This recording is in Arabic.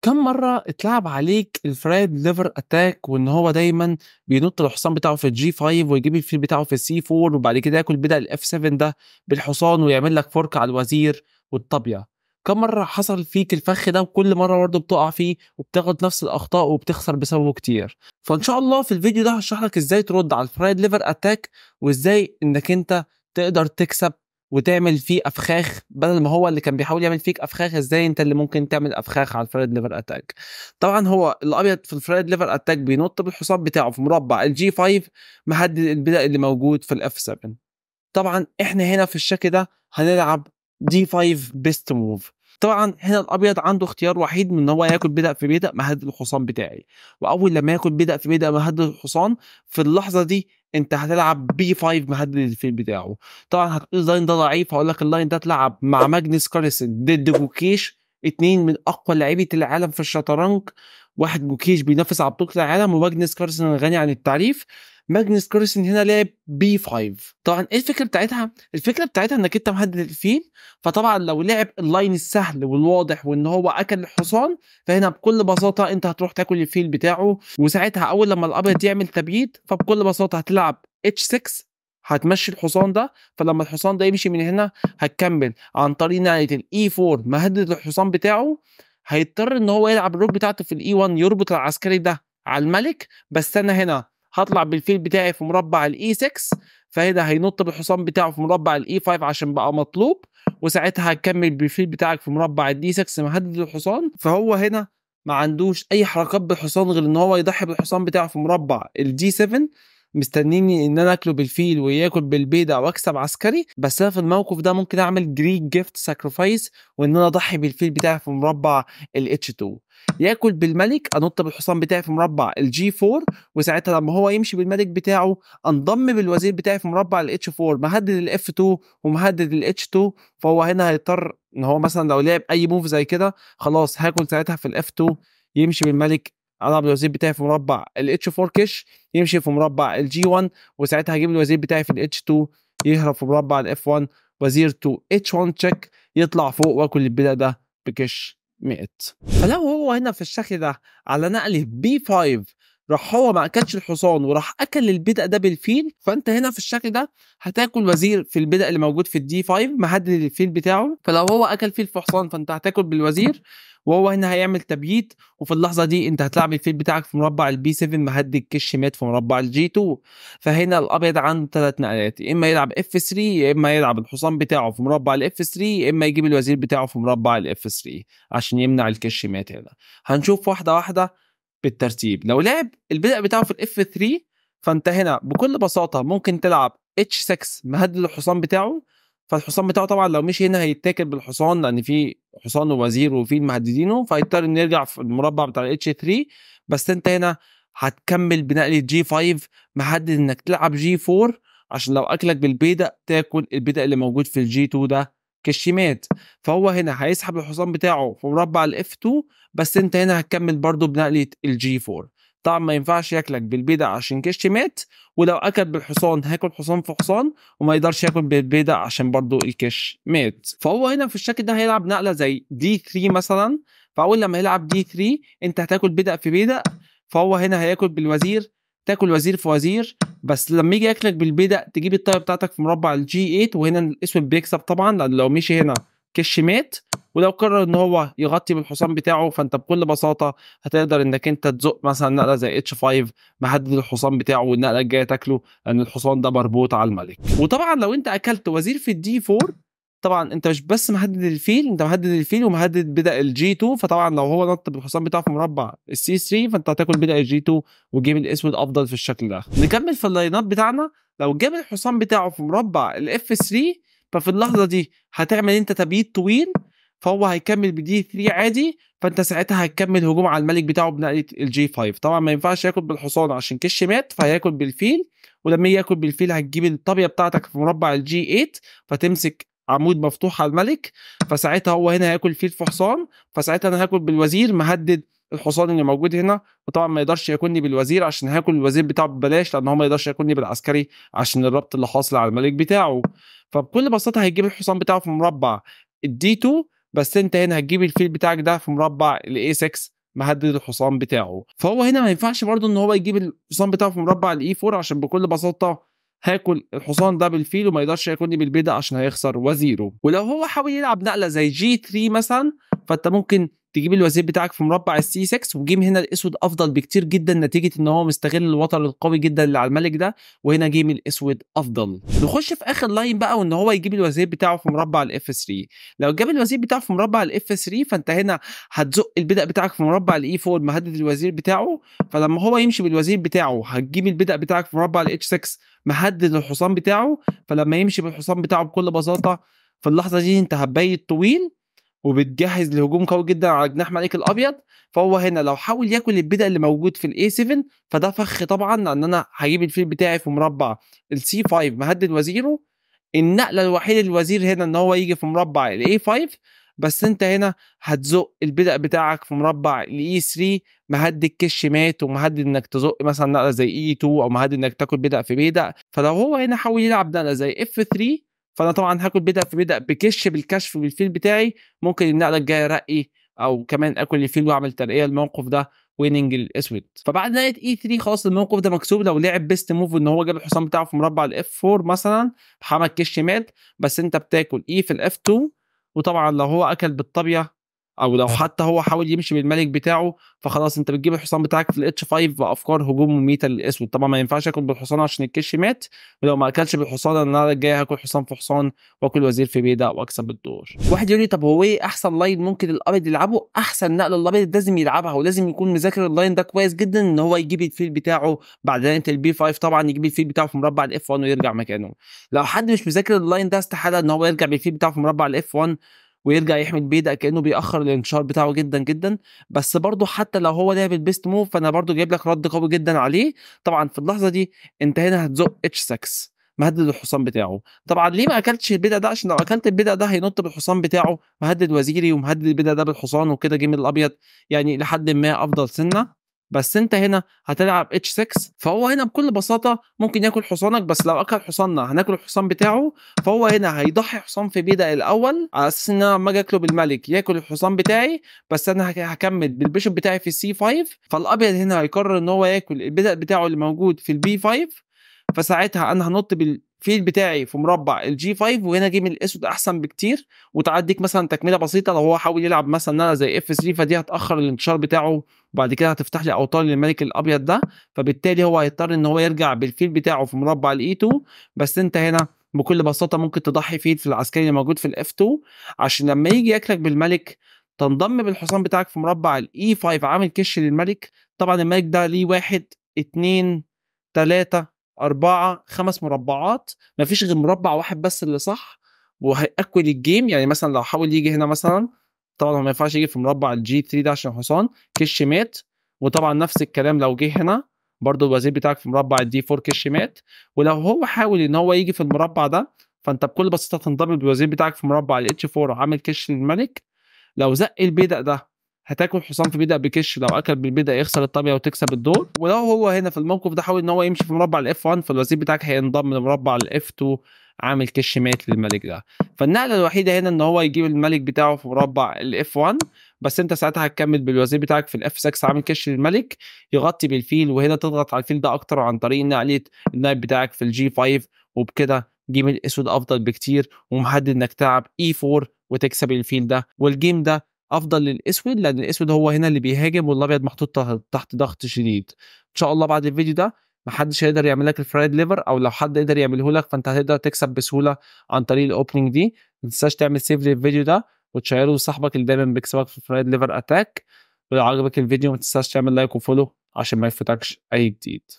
كم مرة اتلعب عليك الفرايد ليفر اتاك وان هو دايما بينط الحصان بتاعه في الجي 5 ويجيب الفيل بتاعه في السي 4 وبعد كده ياكل بدأ الاف 7 ده بالحصان ويعمل لك فرك على الوزير والطابية. كم مرة حصل فيك الفخ ده وكل مرة برضه بتقع فيه وبتاخد نفس الأخطاء وبتخسر بسببه كتير. فإن شاء الله في الفيديو ده هشرح لك ازاي ترد على الفرايد ليفر اتاك وازاي انك انت تقدر تكسب وتعمل فيه افخاخ بدل ما هو اللي كان بيحاول يعمل فيك افخاخ. ازاي انت اللي ممكن تعمل افخاخ على الفرايد ليفر اتاك؟ طبعا هو الابيض في الفرايد ليفر اتاك بينط بالحصان بتاعه في مربع الجي 5 محدد البدء اللي موجود في الاف 7. طبعا احنا هنا في الشكل ده هنلعب دي 5 بيست موف. طبعا هنا الابيض عنده اختيار وحيد من ان هو ياكل بدأ في بدأ مهدد الحصان بتاعي، واول لما ياكل بدأ في بدأ مهدد الحصان في اللحظه دي انت هتلعب بي 5 مهدد الفيل بتاعه. طبعا هتقول اللاين ده ضعيف، هقول لك اللاين ده تلعب مع ماجنس كارلسن ضد جوكيش، اتنين من اقوى لاعبي العالم في الشطرنج. واحد جوكيش بينافس على بطوله العالم وماجنس كارلسن غني عن التعريف. ماجنس كارلسن هنا لعب بي 5. طبعا ايه الفكره بتاعتها؟ الفكره بتاعتها انك انت مهدد الفيل، فطبعا لو لعب اللاين السهل والواضح وان هو اكل الحصان فهنا بكل بساطه انت هتروح تاكل الفيل بتاعه، وساعتها اول لما الابيض يعمل تبييت فبكل بساطه هتلعب اتش 6 هتمشي الحصان ده. فلما الحصان ده يمشي من هنا هتكمل عن طريق نقله الاي 4 مهدد الحصان بتاعه. هيضطر ان هو يلعب الروك بتاعته في الاي 1 يربط العسكري ده على الملك، بس انا هنا هطلع بالفيل بتاعي في مربع الاي 6 فهنا هينط بالحصان بتاعه في مربع الاي 5 عشان بقى مطلوب، وساعتها هتكمل بالفيل بتاعك في مربع الدي 6 مهدد الحصان. فهو هنا ما عندوش اي حركات بالحصان غير ان هو يضحي بالحصان بتاعه في مربع الدي 7 مستنيني ان انا اكله بالفيل وياكل بالبيضه واكسب عسكري. بس انا في الموقف ده ممكن اعمل جريك جيفت ساكرفايس وان انا اضحي بالفيل بتاعي في مربع الاتش 2، ياكل بالملك انط بالحصان بتاعي في مربع الجي 4، وساعتها لما هو يمشي بالملك بتاعه انضم بالوزير بتاعي في مربع الاتش 4 مهدد الاف 2 ومهدد الاتش 2. فهو هنا هيضطر ان هو مثلا لو لعب اي موف زي كده خلاص هاكل ساعتها في الاف 2، يمشي بالملك العب الوزير بتاعي في مربع الاتش 4 كش، يمشي في مربع الجي 1 وساعتها هجيب الوزير بتاعي في الاتش 2 يهرب في مربع الاف 1 وزير 2 اتش 1 تشيك يطلع فوق واكل البدأ ده بكش 100. فلو هو هنا في الشكل ده على نقله بي 5 راح هو ما اكلش الحصان وراح اكل البدأ ده بالفيل، فانت هنا في الشكل ده هتاكل وزير في البدأ اللي موجود في الدي 5 محدد الفيل بتاعه. فلو هو اكل فيل في حصان فانت هتاكل بالوزير وهو هنا هيعمل تبييت، وفي اللحظه دي انت هتلعب الفيل بتاعك في مربع البي 7 مهدد كش مات في مربع الجي 2. فهنا الابيض عنده ثلاث نقلات، يا اما يلعب اف 3 يا اما يلعب الحصان بتاعه في مربع الاف 3 يا اما يجيب الوزير بتاعه في مربع الاف 3 عشان يمنع الكش مات. هنا هنشوف واحده واحده بالترتيب. لو لعب البدء بتاعه في الاف 3 فانت هنا بكل بساطه ممكن تلعب اتش 6 مهدد الحصان بتاعه. فالحصان بتاعه طبعا لو مشي هنا هيتاكل بالحصان لان في حصان ووزير وفيل مهددينه، فهيضطر انه يرجع في المربع بتاع الاتش 3. بس انت هنا هتكمل بنقله جي 5 محدد انك تلعب جي 4 عشان لو اكلك بالبيدق تاكل البيدق اللي موجود في الجي 2 ده كشيمات. فهو هنا هيسحب الحصان بتاعه في مربع الاف 2، بس انت هنا هتكمل برضو بنقله الجي 4. طبعا ما ينفعش ياكلك بالبيدق عشان كش مات، ولو اكل بالحصان هياكل حصان في حصان وما يقدرش ياكل بالبيدق عشان برضو الكش مات. فهو هنا في الشكل ده هيلعب نقله زي دي 3 مثلا. فاول لما يلعب دي 3 انت هتاكل بيدق في بيدق، فهو هنا هياكل بالوزير تاكل وزير في وزير. بس لما يجي ياكلك بالبيدق تجيب الطاقه بتاعتك في مربع الجي 8، وهنا الاسود بيكسب طبعا لان لو مشي هنا كش مات. ولو قرر ان هو يغطي بالحصان بتاعه فانت بكل بساطه هتقدر انك انت تزق مثلا نقله زي اتش 5 محدد الحصان بتاعه والنقله الجايه تاكله لان الحصان ده مربوط على الملك. وطبعا لو انت اكلت وزير في الدي 4 طبعا انت مش بس مهدد الفيل، انت مهدد الفيل ومهدد بدأ الجي 2. فطبعا لو هو نط بالحصان بتاعه في مربع السي 3 فانت هتاكل بدأ الجي 2 وجيب الاسود افضل في الشكل ده. نكمل في اللاينات بتاعنا. لو جاب الحصان بتاعه في مربع الاف 3 ففي اللحظه دي هتعمل انت تبييت طويل، فهو هيكمل بدي 3 عادي. فانت ساعتها هتكمل هجوم على الملك بتاعه بنقله الجي 5. طبعا ما ينفعش ياكل بالحصان عشان كش مات فهياكل بالفيل، ولما ياكل بالفيل هتجيب الطابيه بتاعتك في مربع الجي 8 فتمسك عمود مفتوح على الملك. فساعتها هو هنا هياكل فيل في حصان، فساعتها انا هاكل بالوزير مهدد الحصان اللي موجود هنا. وطبعا ما يقدرش ياكلني بالوزير عشان هاكل الوزير بتاعه ببلاش لان هو ما يقدرش ياكلني بالعسكري عشان الربط اللي حاصل على الملك بتاعه. فبكل بساطه هيجيب الحصان بتاعه في مربع الدي 2 بس أنت هنا هتجيب الفيل بتاعك ده في مربع الA6 مهدد الحصان بتاعه. فهو هنا ما ينفعش برضه إن هو يجيب الحصان بتاعه في مربع الE4 عشان بكل بساطة هاكل الحصان ده بالفيل وما يقدرش ياكلني بالبيضة عشان هيخسر وزيره. ولو هو حاول يلعب نقلة زي G3 مثلا، فأنت ممكن تجيب الوزير بتاعك في مربع الC6 وجيم هنا الاسود افضل بكتير جدا نتيجه ان هو مستغل الوتر القوي جدا اللي على الملك ده، وهنا جيم الاسود افضل. نخش في اخر لاين بقى وان هو يجيب الوزير بتاعه في مربع الF3. لو جاب الوزير بتاعه في مربع الF3 فانت هنا هتزق البدأ بتاعك في مربع الE4 مهدد الوزير بتاعه، فلما هو يمشي بالوزير بتاعه هتجيب البدأ بتاعك في مربع الH6 مهدد الحصان بتاعه، فلما يمشي بالحصان بتاعه بكل بساطه في اللحظه دي انت هتبيت طويل وبتجهز لهجوم قوي جدا على جناح ملك الابيض. فهو هنا لو حاول ياكل البدأ اللي موجود في الاي 7 فده فخ طبعا، لان انا هجيب الفيل بتاعي في مربع السي 5 مهدد وزيره. النقله الوحيده للوزير هنا ان هو يجي في مربع الاي 5، بس انت هنا هتزق البدأ بتاعك في مربع الاي 3 مهدد كش مات ومهدد انك تزق مثلا نقله زي اي 2 او مهدد انك تاكل بدأ في بدأ. فلو هو هنا حاول يلعب نقله زي اف 3 فانا طبعا هاكل بدأ في بدأ بكش بالكشف بالفيل بتاعي، ممكن النقله الجايه رقي او كمان اكل الفيل واعمل ترقيه الموقف ده ويننج الاسود. فبعد نهايه اي 3 خلاص الموقف ده مكسوب. لو لعب بيست موف ان هو جاب الحصان بتاعه في مربع الاف 4 مثلا محمد كش مات، بس انت بتاكل اي في الاف 2. وطبعا لو هو اكل بالطابيه او لو حتى هو حاول يمشي بالملك بتاعه فخلاص انت بتجيب الحصان بتاعك في الاتش 5 بافكار هجوم مميته للاسود. طبعا ما ينفعش اكل بالحصان عشان الكش مات، ولو ما اكلش بالحصان انا النهارده الجاي هاكل حصان في حصان واكل وزير في بيضه واكسب الدور. واحد يقول لي طب هو ايه احسن لاين ممكن الابيض يلعبه؟ احسن نقله الابيض لازم يلعبها ولازم يكون مذاكر اللاين ده كويس جدا ان هو يجيب الفيل بتاعه بعد نقله البي 5. طبعا يجيب الفيل بتاعه في مربع الاف 1 ويرجع مكانه. لو حد مش مذاكر اللاين ده استحاله ان هو يرجع بالفيل بتاعه في مربع الاف 1 ويرجع يحمل بيدا كانه بيأخر الانتشار بتاعه جدا جدا. بس برضه حتى لو هو لعب البيست موف فانا برضه جايب لك رد قوي جدا عليه. طبعا في اللحظه دي انت هنا هتزق اتش 6 مهدد الحصان بتاعه. طبعا ليه ما اكلتش البيدا ده؟ عشان لو اكلت البيدا ده هينط بالحصان بتاعه مهدد وزيري ومهدد البيدا ده بالحصان وكده جيم الابيض يعني لحد ما افضل سنه. بس انت هنا هتلعب اتش 6 فهو هنا بكل بساطه ممكن ياكل حصانك، بس لو اكل حصاننا هناكل الحصان بتاعه. فهو هنا هيضحي حصان في بيدا الاول على اساس ان انا لما اجي اكله بالملك ياكل الحصان بتاعي، بس انا هكمل بالبيشوب بتاعي في السي 5. فالابيض هنا هيقرر ان هو ياكل البيدا بتاعه اللي موجود في البي 5، فساعتها انا هنط بالفيل بتاعي في مربع الجي 5 وهنا جيم الاسود احسن بكتير. وتعديك مثلا تكمله بسيطه لو هو حاول يلعب مثلا نقله زي اف 3 فدي هتاخر الانتشار بتاعه وبعد كده هتفتح لي اوتار للملك الابيض ده، فبالتالي هو هيضطر ان هو يرجع بالفيل بتاعه في مربع الاي 2. بس انت هنا بكل بساطه ممكن تضحي فيل في العسكري اللي موجود في الاف 2 عشان لما يجي ياكلك بالملك تنضم بالحصان بتاعك في مربع الاي 5 عامل كش للملك. طبعا الملك ده ليه 1 2 3 4 5 مربعات، مفيش غير مربع واحد بس اللي صح وهيأكل الجيم. يعني مثلا لو حاول يجي هنا مثلا، طبعا هو ما ينفعش يجي في مربع الجي 3 ده عشان حصان كش مات. وطبعا نفس الكلام لو جه هنا برضو الوزير بتاعك في مربع الدي 4 كش مات. ولو هو حاول ان هو يجي في المربع ده فانت بكل بساطه تنضم بالوزير بتاعك في مربع الاتش 4 وعامل كش للملك. لو زق البيدق ده هتاكل حصان في بيدق بكش، لو اكل بالبيدق يخسر الطابيه وتكسب الدور. ولو هو هنا في الموقف ده حاول ان هو يمشي في مربع الاف 1 فالوزير بتاعك هينضم لمربع الاف 2 عامل كش مات للملك ده. فالنقله الوحيده هنا ان هو يجيب الملك بتاعه في مربع الاف 1، بس انت ساعتها هتكمل بالوزير بتاعك في الاف 6 عامل كش للملك يغطي بالفيل، وهنا تضغط على الفيل ده اكتر عن طريق نقله النايب بتاعك في الجي 5. وبكده جيم الاسود افضل بكتير ومحدد انك تلعب اي 4 وتكسب الفيل ده. والجيم ده افضل للاسود لان الاسود هو هنا اللي بيهاجم والابيض محطوط تحت ضغط شديد. ان شاء الله بعد الفيديو ده محدش هيقدر يعمل لك الفرايد ليفر، او لو حد قدر يعمله لك فانت هتقدر تكسب بسهوله عن طريق الاوبننج دي. ما تنساش تعمل سيف للفيديو ده وتشيره لصاحبك اللي دايما بيكسبك في الفرايد ليفر اتاك. ولو عجبك الفيديو ما تنساش تعمل لايك وفولو عشان ما يفوتكش اي جديد.